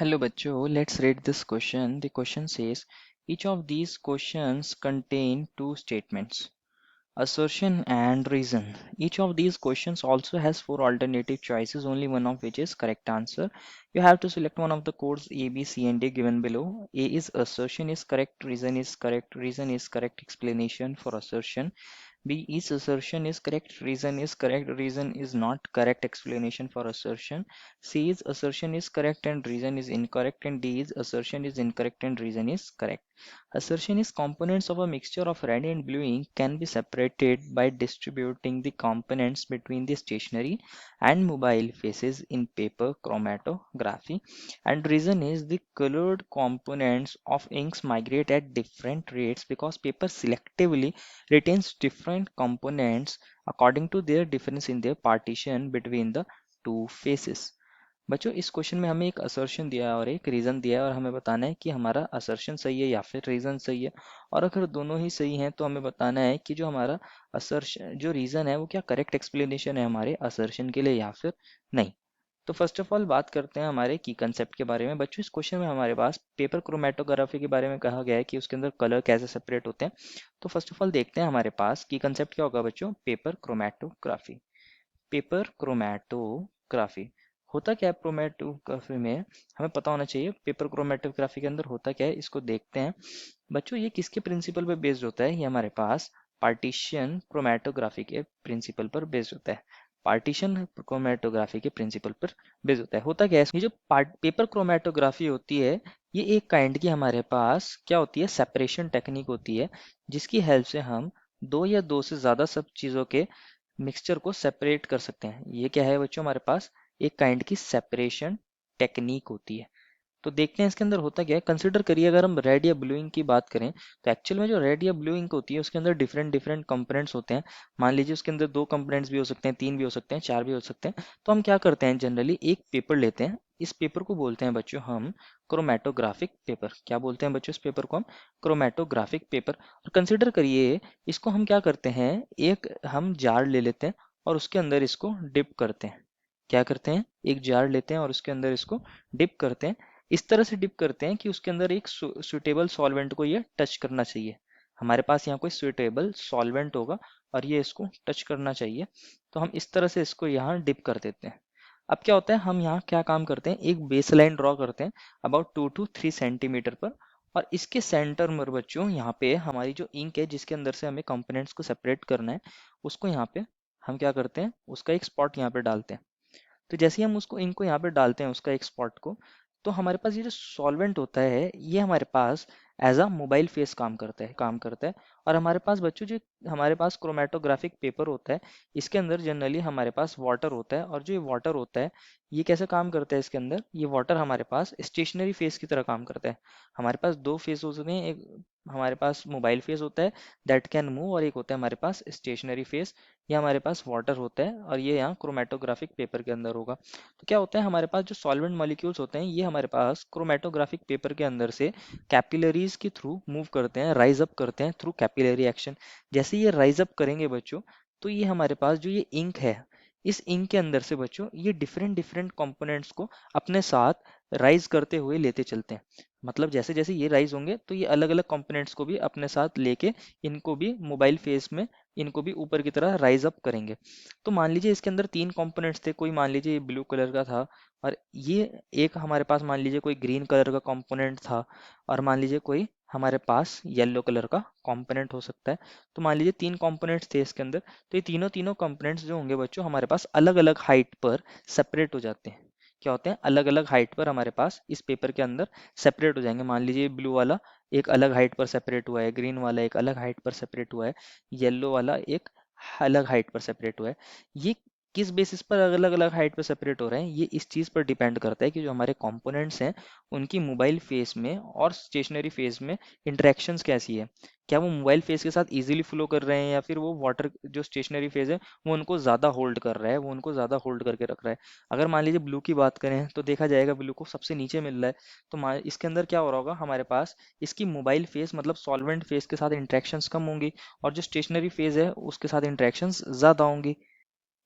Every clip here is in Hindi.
Hello बच्चों, let's read this question. The question says, each of these questions contain two statements, assertion and reason. Each of these questions also has four alternative choices, only one of which is correct answer. You have to select one of the codes A, B, C and D given below. A is assertion is correct, reason is correct, reason is correct explanation for assertion. B is assertion is correct, reason is not correct explanation for assertion. C is assertion is correct and reason is incorrect, and D is assertion is incorrect and reason is correct. Assertion is components of a mixture of red and blue ink can be separated by distributing the components between the stationary and mobile faces in paper chromatography. And reason is the colored components of inks migrate at different rates because paper selectively retains different components according to their difference in their partition between the two faces. बच्चों इस क्वेश्चन में हमें एक असर्शन दिया है और एक रीजन दिया है और हमें बताना है कि हमारा असर्शन सही है या फिर रीजन सही है। और अगर दोनों ही सही हैं तो हमें बताना है कि जो हमारा असर्शन जो रीजन है वो क्या करेक्ट एक्सप्लेनेशन है हमारे असर्शन के लिए या फिर नहीं। तो फर्स्ट ऑफ ऑल बात करते हैं हमारे की कंसेप्ट के बारे में। बच्चों इस क्वेश्चन में हमारे पास पेपर क्रोमेटोग्राफी के बारे में कहा गया है कि उसके अंदर कलर कैसे सेपरेट होते हैं। तो फर्स्ट ऑफ ऑल देखते हैं हमारे पास की कंसेप्ट क्या होगा बच्चों, पेपर क्रोमेटोग्राफी। पेपर क्रोमेटोग्राफी होता क्या है क्रोमेटोग्राफी में, हमें पता होना चाहिए पेपर क्रोमेटोग्राफी के अंदर होता क्या है, इसको देखते हैं। बच्चों ये किसके प्रिंसिपल पर बेस्ड होता है, ये हमारे पास पार्टीशन क्रोमेटोग्राफी के प्रिंसिपल पर बेस्ड होता है। पार्टीशन क्रोमेटोग्राफी के प्रिंसिपल पर बेस्ड होता है। होता क्या है, ये जो पेपर क्रोमेटोग्राफी होती है ये एक काइंड की हमारे पास क्या होती है, सेपरेशन टेक्निक होती है, जिसकी हेल्प से हम दो या दो से ज्यादा सब चीजों के मिक्सचर को सेपरेट कर सकते हैं। ये क्या है बच्चों, हमारे पास एक काइंड की सेपरेशन टेक्निक होती है। तो देखते हैं इसके अंदर होता क्या है। कंसिडर करिए अगर हम रेड या ब्लू इंक की बात करें तो एक्चुअल में जो रेड या ब्लू इंक होती है उसके अंदर डिफरेंट डिफरेंट कंपोनेंट्स होते हैं। मान लीजिए उसके अंदर दो कंपोनेंट्स भी हो सकते हैं, तीन भी हो सकते हैं, चार भी हो सकते हैं। तो हम क्या करते हैं, जनरली एक पेपर लेते हैं, इस पेपर को बोलते हैं बच्चों हम क्रोमेटोग्राफिक पेपर। क्या बोलते हैं बच्चों इस पेपर को हम, क्रोमेटोग्राफिक पेपर। और कंसिडर करिए इसको हम क्या करते हैं, एक हम जार ले लेते हैं और उसके अंदर इसको डिप करते हैं। क्या करते हैं, एक जार लेते हैं और उसके अंदर इसको डिप करते हैं। इस तरह से डिप करते हैं कि उसके अंदर एक सुटेबल सॉल्वेंट को ये टच करना चाहिए। हमारे पास यहाँ कोई सुटेबल सॉल्वेंट होगा और ये इसको टच करना चाहिए। तो हम इस तरह से इसको यहाँ डिप कर देते हैं। अब क्या होता है, हम यहाँ क्या काम करते हैं, एक बेस लाइन ड्रॉ करते हैं अबाउट 2 to 3 सेंटीमीटर पर। और इसके सेंटर में बच्चों यहाँ पे हमारी जो इंक है जिसके अंदर से हमें कंपोनेंट्स को सेपरेट करना है, उसको यहाँ पे हम क्या करते हैं, उसका एक स्पॉट यहाँ पे डालते हैं। तो जैसे ही हम उसको इंक को यहाँ पे डालते हैं उसका एक स्पॉट को, तो हमारे पास ये जो सॉल्वेंट होता है ये हमारे पास एज अ मोबाइल फेस काम करता है। और हमारे पास बच्चों जो हमारे पास क्रोमेटोग्राफिक पेपर होता है इसके अंदर जनरली हमारे पास वाटर होता है। और जो ये वाटर होता है ये कैसे काम करता है, इसके अंदर ये वाटर हमारे पास स्टेशनरी फेस की तरह काम करता है। हमारे पास दो फेस हो सकते हैं, एक हमारे पास मोबाइल फेस होता है दैट कैन मूव, और एक होता है हमारे पास स्टेशनरी फेस। ये हमारे पास वाटर होता है और ये यहाँ क्रोमेटोग्राफिक पेपर के अंदर होगा। तो क्या होता है, हमारे पास जो सॉल्वेंट मॉलिक्यूल्स होते हैं ये हमारे पास क्रोमेटोग्राफिक पेपर के अंदर से कैपिलरीज के थ्रू मूव करते हैं, राइज अप करते हैं थ्रू कैपिलरी एक्शन। जैसे ये राइज अप करेंगे बच्चों, तो ये हमारे पास जो ये इंक है इस इंक के अंदर से बच्चों ये डिफरेंट डिफरेंट कंपोनेंट्स को अपने साथ राइज करते हुए लेते चलते हैं। मतलब जैसे जैसे ये राइज होंगे तो ये अलग अलग कंपोनेंट्स को भी अपने साथ लेके इनको भी मोबाइल फेस में इनको भी ऊपर की तरह राइज अप करेंगे। तो मान लीजिए इसके अंदर तीन कंपोनेंट्स थे, कोई मान लीजिए ब्लू कलर का था, और ये एक हमारे पास मान लीजिए कोई ग्रीन कलर का कंपोनेंट था, और मान लीजिए कोई हमारे पास येलो कलर का कंपोनेंट हो सकता है। तो मान लीजिए तीन कंपोनेंट्स थे इसके अंदर, तो ये तीनों तीनों कंपोनेंट्स जो होंगे बच्चों हमारे पास अलग अलग हाइट पर सेपरेट हो जाते हैं। क्या होते हैं, अलग अलग हाइट पर हमारे पास इस पेपर के अंदर सेपरेट हो जाएंगे। मान लीजिए ब्लू वाला एक अलग हाइट पर सेपरेट हुआ है, ग्रीन वाला एक अलग हाइट पर सेपरेट हुआ है, येलो वाला एक अलग हाइट पर सेपरेट हुआ है। ये किस बेसिस पर अलग अलग हाइट पर सेपरेट हो रहे हैं, ये इस चीज़ पर डिपेंड करता है कि जो हमारे कंपोनेंट्स हैं उनकी मोबाइल फेस में और स्टेशनरी फेस में इंटरेक्शंस कैसी है। क्या वो मोबाइल फेस के साथ इजीली फ्लो कर रहे हैं या फिर वो वाटर जो स्टेशनरी फेज है वो उनको ज़्यादा होल्ड कर रहा है, वो उनको ज़्यादा होल्ड करके रख रहा है। अगर मान लीजिए ब्लू की बात करें तो देखा जाएगा ब्लू को सबसे नीचे मिल रहा है। तो इसके अंदर क्या हो रहा होगा, हमारे पास इसकी मोबाइल फेस मतलब सॉल्वेंट फेस के साथ इंटरेक्शंस कम होंगी और जो स्टेशनरी फेज है उसके साथ इंटरेक्शंस ज़्यादा होंगी।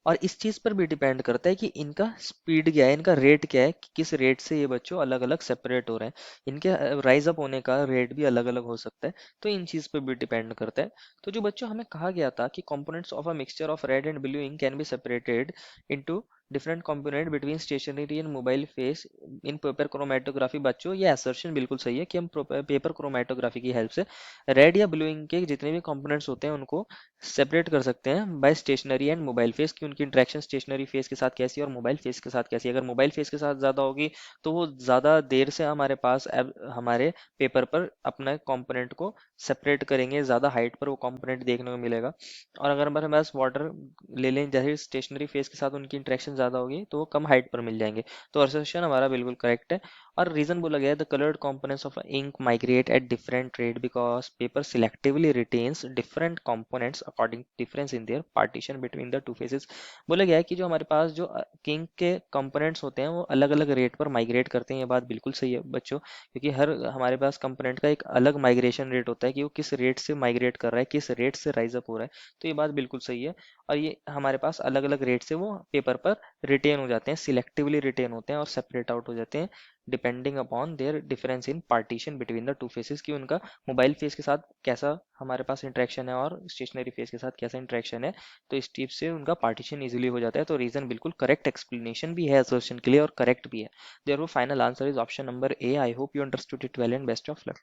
और इस चीज पर भी डिपेंड करता है कि इनका स्पीड क्या है, इनका रेट क्या है, कि किस रेट से ये बच्चों अलग अलग सेपरेट हो रहे हैं। इनके राइज अप होने का रेट भी अलग अलग हो सकता है। तो इन चीज पर भी डिपेंड करता है। तो जो बच्चों हमें कहा गया था कि components of a mixture of red and blue ink can be separated into different component between stationary and mobile phase in paper chromatography, बच्चों ये असर्शन बिल्कुल सही है कि हम पेपर क्रोमेटोग्राफी की हेल्प से रेड या ब्लू इंक के जितने भी कंपोनेंट्स होते हैं उनको सेपरेट कर सकते हैं by stationary and mobile phase, की उनकी इंटरेक्शन स्टेशनरी फेस के साथ कैसी है और मोबाइल फेस के साथ कैसी है। अगर मोबाइल फेस के साथ ज़्यादा होगी तो वो ज़्यादा देर से हमारे पास हमारे पेपर पर अपने कंपोनेंट को सेपरेट करेंगे, ज़्यादा हाइट पर वो कंपोनेंट देखने को मिलेगा। और अगर हमारे पास वाटर ले लें जैसे स्टेशनरी फेस के साथ उनकी इंटरेक्शन ज़्यादा होगी तो वो कम हाइट पर मिल जाएंगे। तो असर्शन हमारा बिल्कुल करेक्ट है। और रीजन बोला गया है the coloured components of ink migrate at different rate because paper selectively retains different components according to difference in their partition between the two phases। बोला गया है कि जो हमारे पास जो इंक के कंपोनेंट्स होते हैं वो अलग अलग रेट पर माइग्रेट करते हैं। ये बात बिल्कुल सही है बच्चों, क्योंकि हर हमारे पास कंपोनेंट का एक अलग माइग्रेशन रेट होता है कि वो किस रेट से माइग्रेट कर रहा है, किस रेट से राइज अप हो रहा है। तो ये बात बिल्कुल सही है। और ये हमारे पास अलग अलग रेट से वो पेपर पर रिटेन हो जाते हैं, सिलेक्टिवली रिटेन होते हैं और सेपरेट आउट हो जाते हैं depending upon their difference in partition between the two faces, कि उनका मोबाइल फेस के साथ कैसा हमारे पास इंटरेक्शन है और स्टेशनरी फेस के साथ कैसा इंटरेक्शन है। तो इस टिप से उनका पार्टीशन इजीली हो जाता है। तो रीजन बिल्कुल करेक्ट एक्सप्लेनेशन भी है असर्शन के लिए और करेक्ट भी है। Therefore final answer is option number A. I hope you understood it well and best of luck.